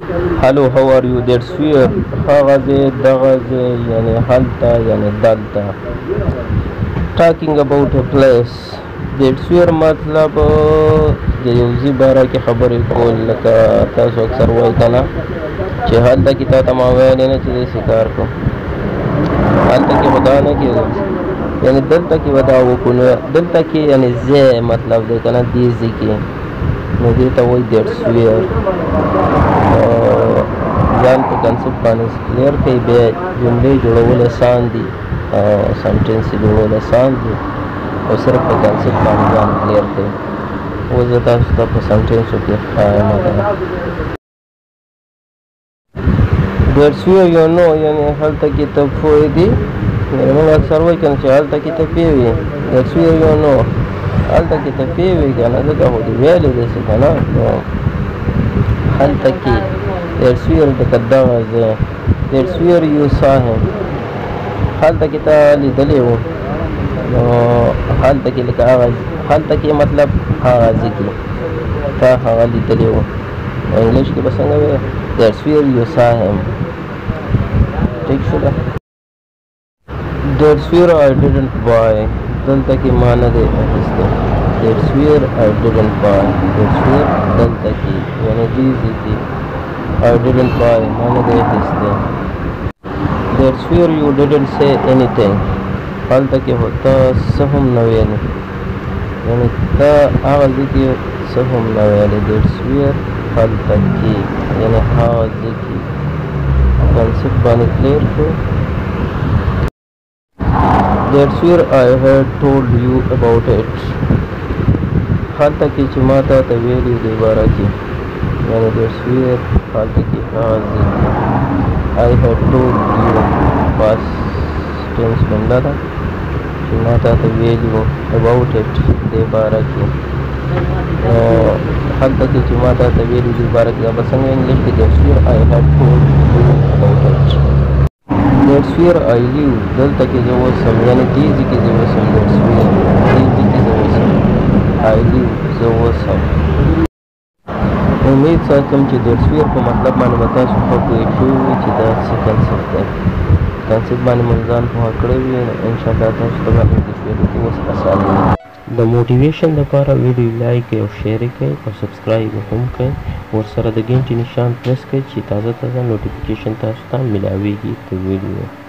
Hello, how are you? That's where هغه دغه يعني هلته يعني دلته. Talking about a place. That's where مطلب د یو ځای باره کې خبرې کول، لکه تاسو اکثر وایي که نه چې هلته کې تا ته ما ویلی نه چې داسې کار کوم، هلته کې خو دا نه کېږي، یعنې دلته کې به دا وکړو. نو دلته کې یعنې ځای مطلب دی که نه، دې ځای کې نو دې ته وایي دیټس ویر. ځان په کنسپټ باندې کلیر کړئ، بیا جملې جوړول اسان دي، سنټینس یې جوړول اسان دي، او صرف په کنسپټ باندې ځان کلیر کړئ. اوس زه تاسو ته په سنټینسو کې ښایم کنه. دیټس ویر یو نو یعنې هلته کې ته پوهېږې، یعنې موږ اکثر وایي که نه چې هلته کې ته پوهېږې. دیټس ویر یو نو هلته کې ته پوهېږې که نه، ځکه خو دې ویلې داسې که نه. نو هلته کې That's where the دغه ځای That's where you saw him. هلته کې تا لیدلی و. نو هلته کې لکه هغه هلته کې مطلب هغه ځای کې تا هغه لیدلی و. انګلیش کې به څنګه وایي؟ That's where you saw him. ټیک شوله. That's where I didn't buy. دلته کې ما نه دی اخیستی. That's where I didn't buy. That's where دلته کې یعنې دې ځای کې I didn't buy. None of this thing. That's where you didn't say anything. هلته کې خو ته څه هم نه ویلې، یعنې ته هغه ځای کې څه هم نه ویلې. That's where هلته کې یعنې هغه ځای کې کنسپټ باندې کلیر کړو. That's where I had told you about it. هلته کې چې ما تا ته ویلي دې باره کې، یعنې that's where هلته کې هغه ځای کې I had told you past tense بنده ده چې ما تا ته ویلي وو about it دې باره کې. نو هلته کې چې ما تا ته ویلي دې باره کې دا به څنګه انګلیش کې that's where I had told you about it. That's where I live. دلته کې زه اوسم، یعنې دې ځای کې زه اوسم. that's where دې ځای کې زه اوسم. I live زه اوسم. امید ساتم چې دیټس ویر په مطلب باندې به تاسو ښه پوه شوي وي چې دا څه کنسپټ دی. کنسپټ باندې مو ځان پوهه کړی وي، نو انشاءالله تاسو ته به انګلیش ویلو کې اوس اسانه وي. د موټیویشن لپاره ویډیو لایک کړئ او شیر کړئ او سبسکرایب هم کړئ. ورسره د ګنټې نشان پرس کړئ چې تازه نوټیفیکیشن تاسو ته ملاویږي د ویډیو.